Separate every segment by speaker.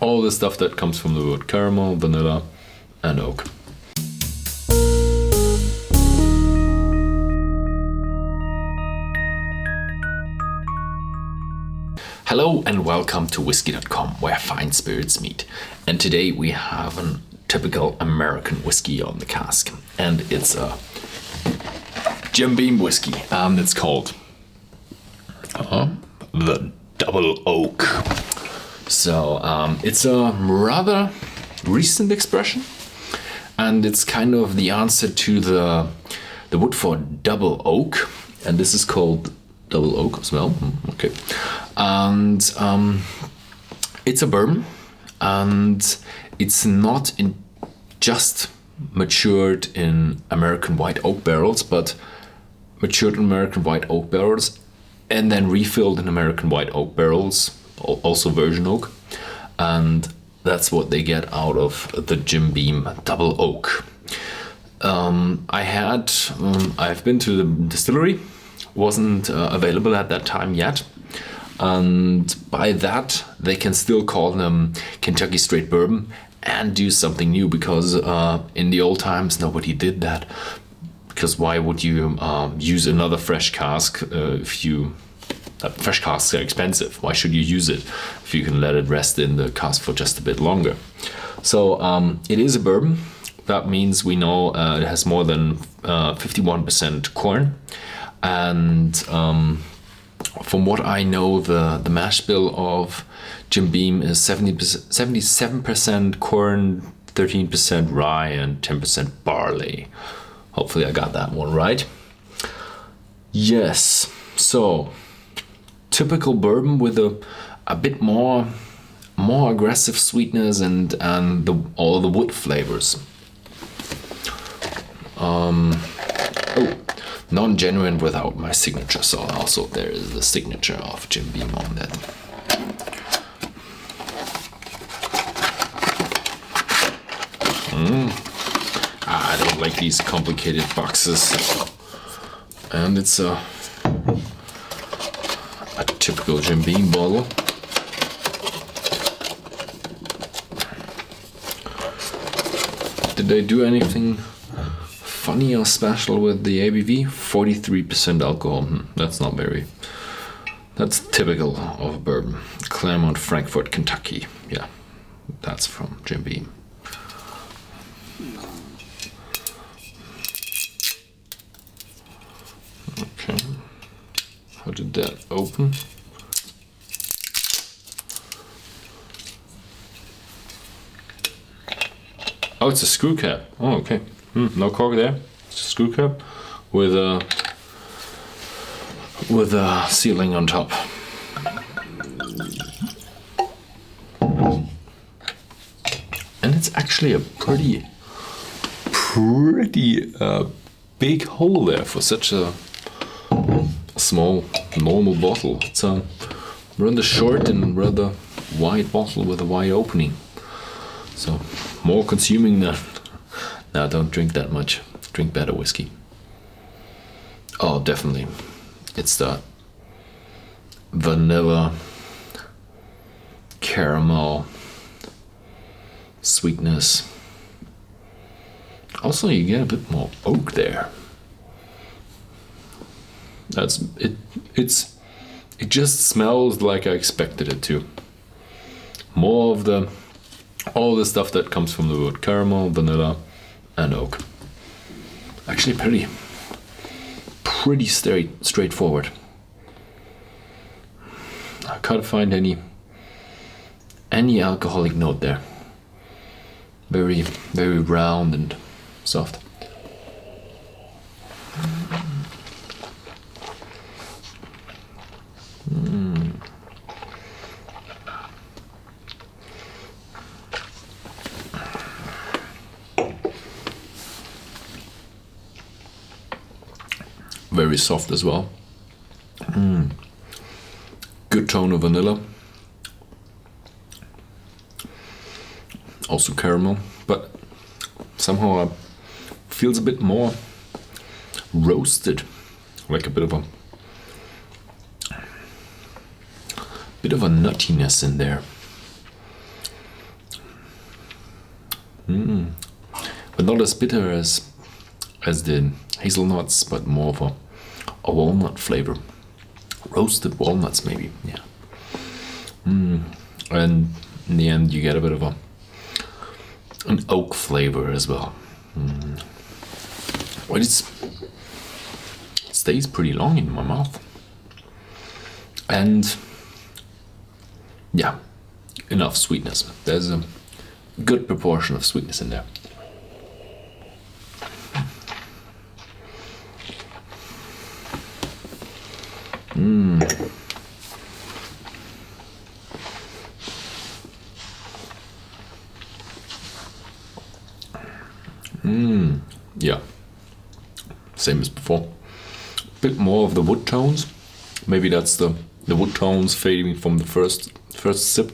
Speaker 1: all the stuff that comes from the wood: caramel, vanilla, and oak. Hello and welcome to Whisky.com, where fine spirits meet. And today we have a typical American whiskey on the cask, and it's a Jim Beam whiskey. It's called the Double Oak. So it's a rather recent expression, and it's kind of the answer to the wood for double oak, and this is called Double Oak as well. Okay. And it's a bourbon, and it's not just matured in American white oak barrels, but matured in American white oak barrels and then refilled in American white oak barrels, also virgin oak. And that's what they get out of the Jim Beam Double Oak. I've been to the distillery, wasn't available at that time yet. And by that, they can still call them Kentucky Straight Bourbon and do something new, because in the old times, nobody did that. Because why would you use another fresh cask fresh casks are expensive. Why should you use it if you can let it rest in the cask for just a bit longer? So it is a bourbon. That means we know it has more than 51% corn. And from what I know, the mash bill of Jim Beam is 77% corn, 13% rye, and 10% barley. Hopefully I got that one right. Yes, so typical bourbon with a bit more aggressive sweetness and all the wood flavors. Non-genuine without my signature, so also there is the signature of Jim Beam on that. I don't like these complicated boxes, and it's a typical Jim Beam bottle. Did they do anything funny or special with the ABV? 43% alcohol. That's typical of a bourbon. Claremont, Frankfort, Kentucky. Yeah, that's from Jim Beam. Okay, how did that open? Oh, it's a screw cap. Oh, okay. No cork there. It's a screw cap with a sealing on top. And it's actually a pretty big hole there for such a small normal bottle. It's a rather short and rather wide bottle with a wide opening. So more consuming than. Now, don't drink that much. Drink better whiskey. Oh, definitely. It's the vanilla, caramel, sweetness. Also, you get a bit more oak there. That's it. It just smells like I expected it to. More of all the stuff that comes from the wood: caramel, vanilla, and oak. Actually pretty straightforward. I can't find any alcoholic note there. Very, very round and soft. Very soft as well. Good tone of vanilla. Also caramel, but somehow it feels a bit more roasted, like a bit of a nuttiness in there. But not as bitter as the hazelnuts, but more of a walnut flavor. Roasted walnuts, maybe. Yeah. And in the end, you get a bit of an oak flavor as well. But it stays pretty long in my mouth. And yeah, enough sweetness. There's a good proportion of sweetness in there. Yeah, same as before. Bit more of the wood tones. Maybe that's the wood tones fading from the first sip.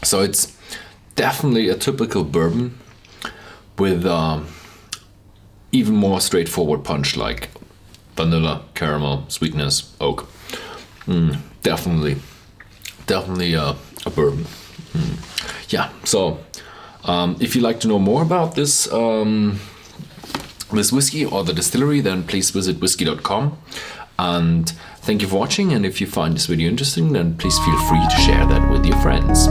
Speaker 1: So it's definitely a typical bourbon with even more straightforward punch, like vanilla, caramel, sweetness, oak. Definitely a bourbon. Yeah. So if you'd like to know more about this whiskey or the distillery, then please visit Whisky.com. And thank you for watching. And if you find this video interesting, then please feel free to share that with your friends.